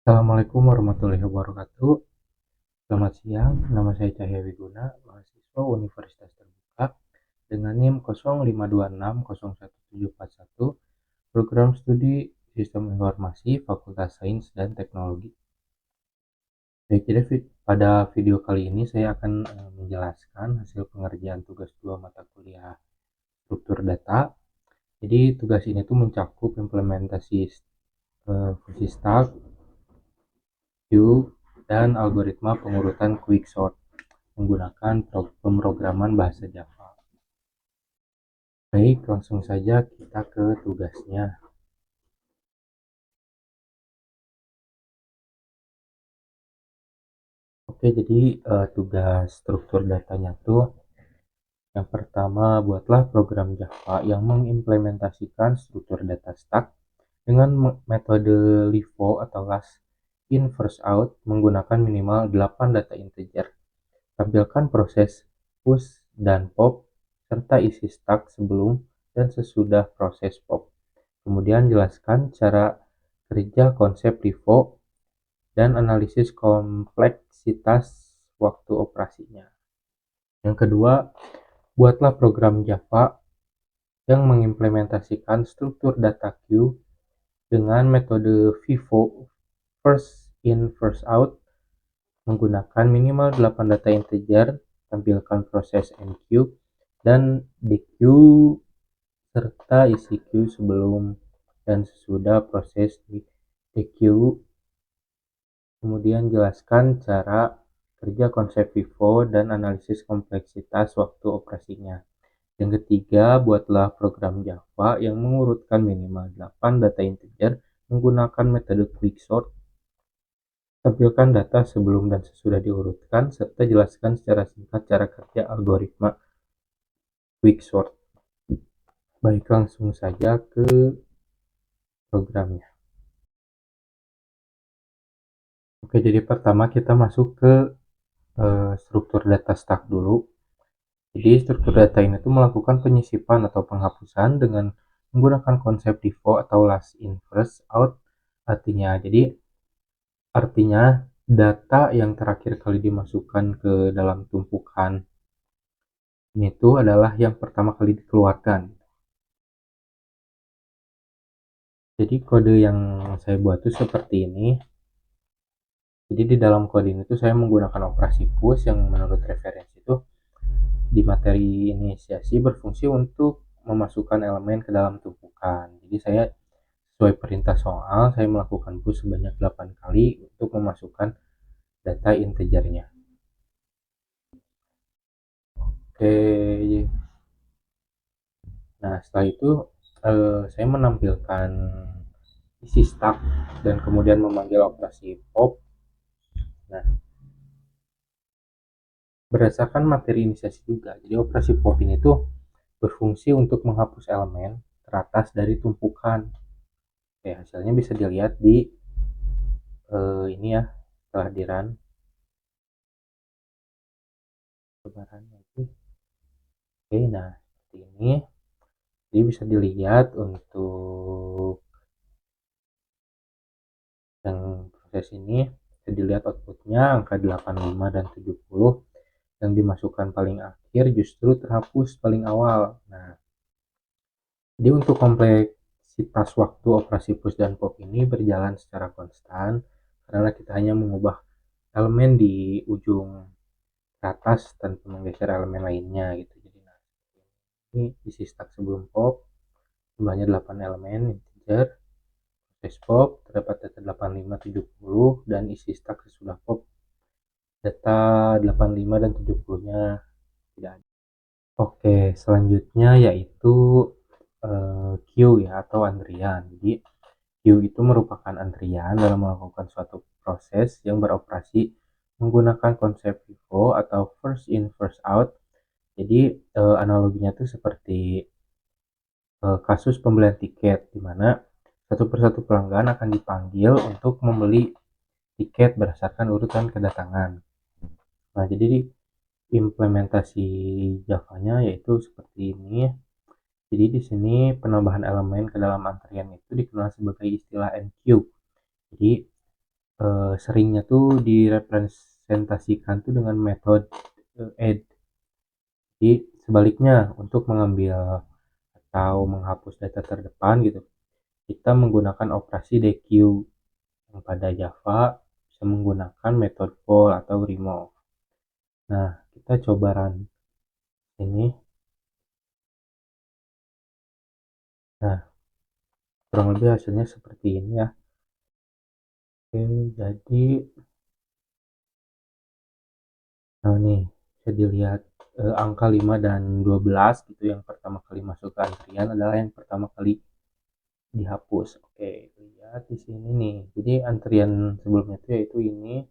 Assalamualaikum warahmatullahi wabarakatuh. Selamat siang, nama saya Cahya Wiguna, mahasiswa Universitas Terbuka dengan NIM 0526011741, program studi Sistem Informasi Fakultas Sains dan Teknologi. Baik, jadi pada video kali ini saya akan menjelaskan hasil pengerjaan tugas 2 mata kuliah struktur data. Jadi tugas ini tuh mencakup implementasi fungsi stack, queue, dan algoritma pengurutan quicksort menggunakan pemrograman bahasa Java. Baik, langsung saja kita ke tugasnya. Oke, jadi tugas struktur datanya tuh yang pertama, buatlah program Java yang mengimplementasikan struktur data stack dengan metode LIFO atau last in first out menggunakan minimal 8 data integer. Tampilkan proses push dan pop serta isi stack sebelum dan sesudah proses pop. Kemudian jelaskan cara kerja konsep LIFO dan analisis kompleksitas waktu operasinya. Yang kedua, buatlah program Java yang mengimplementasikan struktur data queue dengan metode FIFO, first in first out, menggunakan minimal 8 data integer, tampilkan proses enqueue dan dequeue serta isi queue sebelum dan sesudah proses dequeue. Kemudian jelaskan cara kerja konsep FIFO dan analisis kompleksitas waktu operasinya. Yang ketiga, buatlah program Java yang mengurutkan minimal 8 data integer menggunakan metode quicksort. Tampilkan data sebelum dan sesudah diurutkan, serta jelaskan secara singkat cara kerja algoritma quicksort. Baik, langsung saja ke programnya. Oke, jadi pertama kita masuk ke struktur data stack dulu. Jadi struktur data ini tuh melakukan penyisipan atau penghapusan dengan menggunakan konsep default atau last in first out. Artinya data yang terakhir kali dimasukkan ke dalam tumpukan ini tuh adalah yang pertama kali dikeluarkan. Jadi kode yang saya buat tuh seperti ini. Jadi di dalam kode ini tuh saya menggunakan operasi push yang menurut referensi itu di materi inisiasi berfungsi untuk memasukkan elemen ke dalam tumpukan. Jadi saya sesuai perintah soal, saya melakukan push sebanyak 8 kali untuk memasukkan data integernya. Oke. Nah, setelah itu saya menampilkan isi stack dan kemudian memanggil operasi pop. Nah, berdasarkan materi inisiasi juga. Jadi operasi pop ini tuh berfungsi untuk menghapus elemen teratas dari tumpukan. Oke, hasilnya bisa dilihat di ini ya, kehadiran gambarannya itu. Oke, nah seperti ini. Jadi bisa dilihat untuk yang proses ini, bisa dilihat outputnya angka 85 dan 70 yang dimasukkan paling akhir justru terhapus paling awal. Nah, jadi untuk kompleksitas waktu operasi push dan pop ini berjalan secara konstan karena kita hanya mengubah elemen di ujung ke atas tanpa menggeser elemen lainnya gitu. Jadi nah, ini isi stack sebelum pop, jumlahnya 8 elemen integer. Proses pop terdapat data 85, 70 dan isi stack sesudah pop data 85 dan 70-nya tidak ada. Oke, selanjutnya yaitu queue ya atau antrian. Jadi queue itu merupakan antrian dalam melakukan suatu proses yang beroperasi menggunakan konsep FIFO atau first in first out. Jadi analoginya tuh seperti kasus pembelian tiket di mana satu persatu pelanggan akan dipanggil untuk membeli tiket berdasarkan urutan kedatangan. Nah, jadi implementasi Java-nya yaitu seperti ini. Jadi di sini penambahan elemen ke dalam antrian itu dikenal sebagai istilah enqueue. Jadi seringnya tuh direpresentasikan tuh dengan metode add. Jadi sebaliknya untuk mengambil atau menghapus data terdepan gitu, kita menggunakan operasi deq yang pada Java bisa menggunakan metode call atau remove. Nah, kita coba run ini. Nah, kurang lebih hasilnya seperti ini ya. Oke, jadi nah nih bisa dilihat angka 5 dan 12 gitu yang pertama kali masuk ke antrian adalah yang pertama kali dihapus. Oke, lihat di sini nih. Jadi antrian sebelumnya itu yaitu ini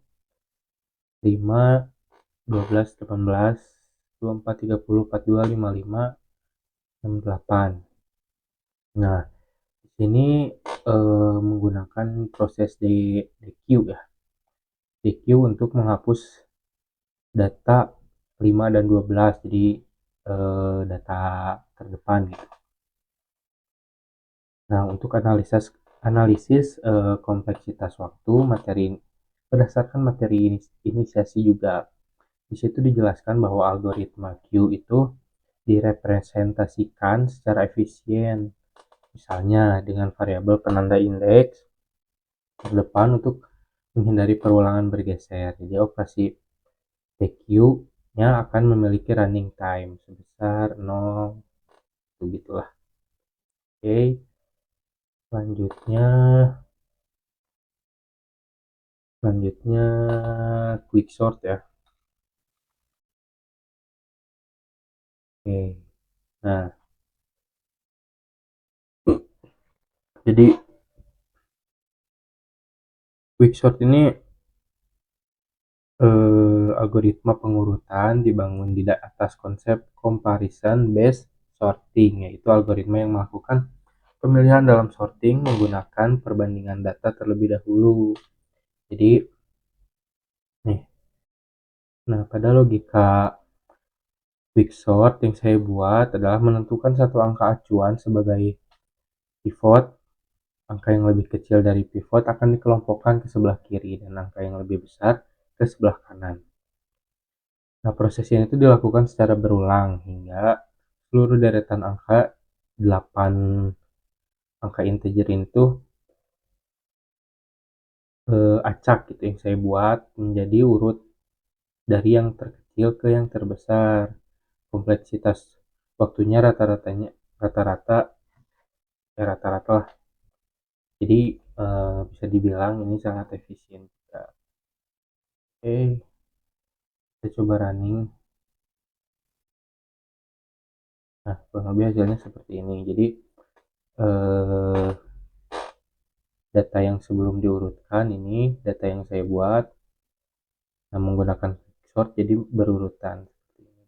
5, 12, 18, 24, 30, 42, 55, 68. Nah, di sini menggunakan proses DQ ya. DQ untuk menghapus data 5 dan 12, jadi data terdepan gitu. Nah, untuk analisis kompleksitas waktu materi berdasarkan materi inisiasi juga di situ dijelaskan bahwa algoritma Q itu direpresentasikan secara efisien, misalnya dengan variabel penanda indeks terdepan untuk menghindari perulangan bergeser. Jadi operasi PQ-nya akan memiliki running time sebesar 0, begitulah. Oke, selanjutnya quick sort ya. Oke, nah jadi quick sort ini algoritma pengurutan dibangun di atas konsep comparison based sorting, yaitu algoritma yang melakukan pemilihan dalam sorting menggunakan perbandingan data terlebih dahulu. Jadi nih, nah pada logika quicksort yang saya buat adalah menentukan satu angka acuan sebagai pivot. Angka yang lebih kecil dari pivot akan dikelompokkan ke sebelah kiri dan angka yang lebih besar ke sebelah kanan. Nah, proses ini itu dilakukan secara berulang hingga seluruh deretan angka 8 angka integer itu acak gitu yang saya buat menjadi urut dari yang terkecil ke yang terbesar. Kompleksitas waktunya rata-rata lah. Jadi bisa dibilang ini sangat efisien juga. Oke, kita coba running. Nah, kurang lebih hasilnya seperti ini. Jadi data yang sebelum diurutkan ini data yang saya buat. Nah, menggunakan sort jadi berurutan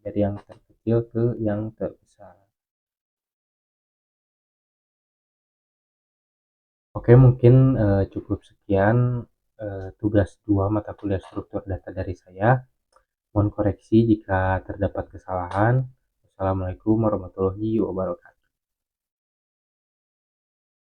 dari yang terkecil ke yang terbesar. Oke, mungkin cukup sekian tugas 2 mata kuliah struktur data dari saya. Mohon koreksi jika terdapat kesalahan. Wassalamualaikum warahmatullahi wabarakatuh.